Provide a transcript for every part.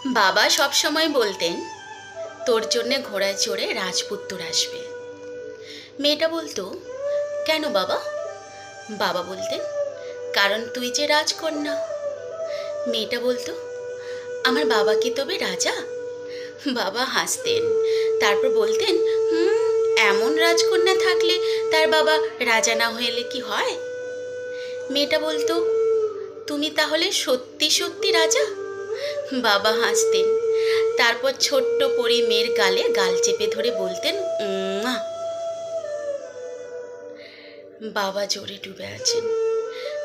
বাবা সব সময় বলতেন, তোর জন্যে ঘোড়ায় চড়ে রাজপুত্তর আসবে। মেয়েটা বলতো, কেন বাবা? বাবা বলতেন, কারণ তুই যে রাজকন্যা। মেয়েটা বলতো, আমার বাবা কি তবে রাজা? বাবা হাসতেন, তারপর বলতেন, এমন রাজকন্যা থাকলে তার বাবা রাজা না হলে কি হয়? মেয়েটা বলতো, তুমি তাহলে সত্যি সত্যি রাজা? বাবা হাসতেন, তারপর ছোট্ট পরী মেয়ের গালে গাল চেপে ধরে বলতেন, উম্মা। বাবা জোরে ডুবে আছেন,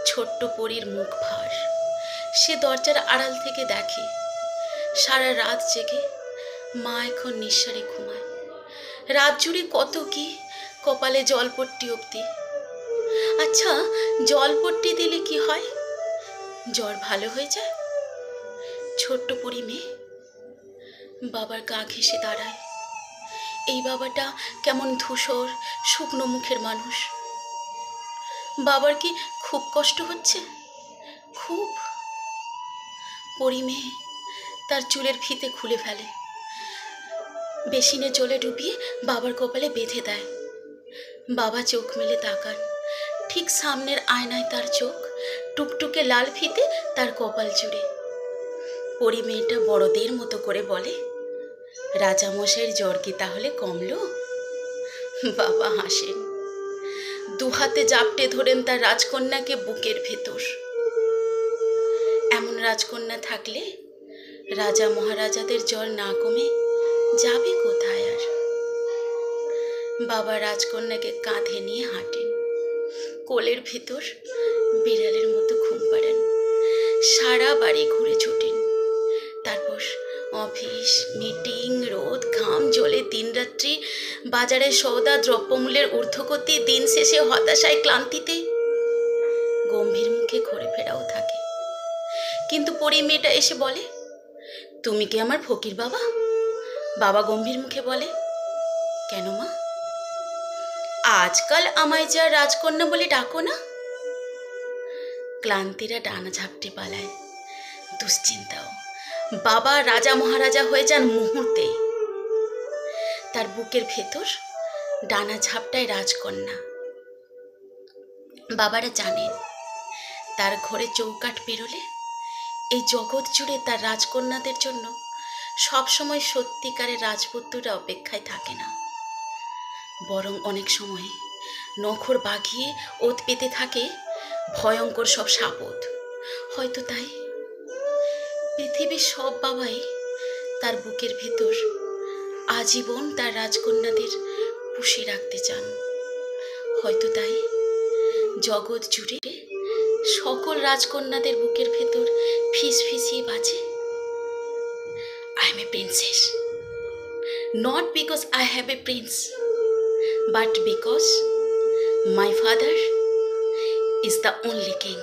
ছোট্ট পরীর মুখ ভার। সে দরজার আড়াল থেকে দেখে, সারা রাত জেগে মা এখন নিঃসারে ঘুমায়। রাত জুড়ে কত কি, কপালে জলপট্টি অবধি। আচ্ছা, জলপট্টি দিলে কি হয়? জ্বর ভালো হয়ে যায়? ছোট্ট পরী মেয়ে বাবার গা ঘেঁষে দাঁড়ায়। এই বাবাটা কেমন ধূসর শুকনো মুখের মানুষ। বাবার কি খুব কষ্ট হচ্ছে? খুব। পরী মেয়ে তার চুলের ফিতে খুলে ফেলে, বেসিনে জলে ডুবিয়ে বাবার কপালে বেঁধে দেয়। বাবা চোখ মেলে তাকান, ঠিক সামনের আয়নায় তার চোখ, টুকটুকে লাল ফিতে তার কপাল জুড়ে। পরী মেয়েটা বড়দের মতো করে বলে, রাজামশাইয়ের জ্বর কি তাহলে কমলো? বাবা হাসেন, দুহাতে জাপটে ধরেন তার রাজকন্যাকে বুকের ভেতর। এমন রাজকন্যা থাকলে রাজা মহারাজাদের জ্বর না কমে যাবে কোথায় আর? বাবা রাজকন্যাকে কাঁধে নিয়ে হাঁটেন, কোলের ভেতর বিড়ালের মতো ঘুম পাড়ান, সারা বাড়ি ঘুরে ছুটেন। তারপর অফিস, মিটিং, রোদ, ঘাম, জলে দিনরাত্রি, বাজারে সওদা, দ্রব্যমূল্যের ঊর্ধ্বগতি, দিন শেষে হতাশায়, ক্লান্তিতে গম্ভীর মুখে ঘুরে ফেরাও থাকে। কিন্তু পরী মেয়েটা এসে বলে, তুমি কি আমার ফকির বাবা? বাবা গম্ভীর মুখে বলে, কেন মা? আজকাল আমায় যা রাজকন্যা বলে ডাকো না। ক্লান্তিরা ডানা ঝাপটে পালায়, দুশ্চিন্তাও। বাবা রাজা মহারাজা হয়ে যান মুহূর্তেই। তার বুকের ভেতর ডানা ঝাপটায় রাজকন্যা। বাবারা জানেন, তার ঘরে চৌকাঠ পেরোলে এই জগৎ জুড়ে তার রাজকন্যাদের জন্য সবসময় সত্যিকারের রাজপুত্ররা অপেক্ষায় থাকে না, বরং অনেক সময় নখর বাঘিয়ে ওত পেতে থাকে ভয়ঙ্কর সব সাপদ। হয়তো তাই পৃথিবীর সব বাবাই তার বুকের ভেতর আজীবন তার রাজকন্যাদের পুষে রাখতে চান। হয়তো তাই জগৎ জুড়ে সকল রাজকন্যাদের বুকের ভেতর ফিসফিসিয়ে বাজে, I am a princess, not because I have a prince, but because my father is the only king.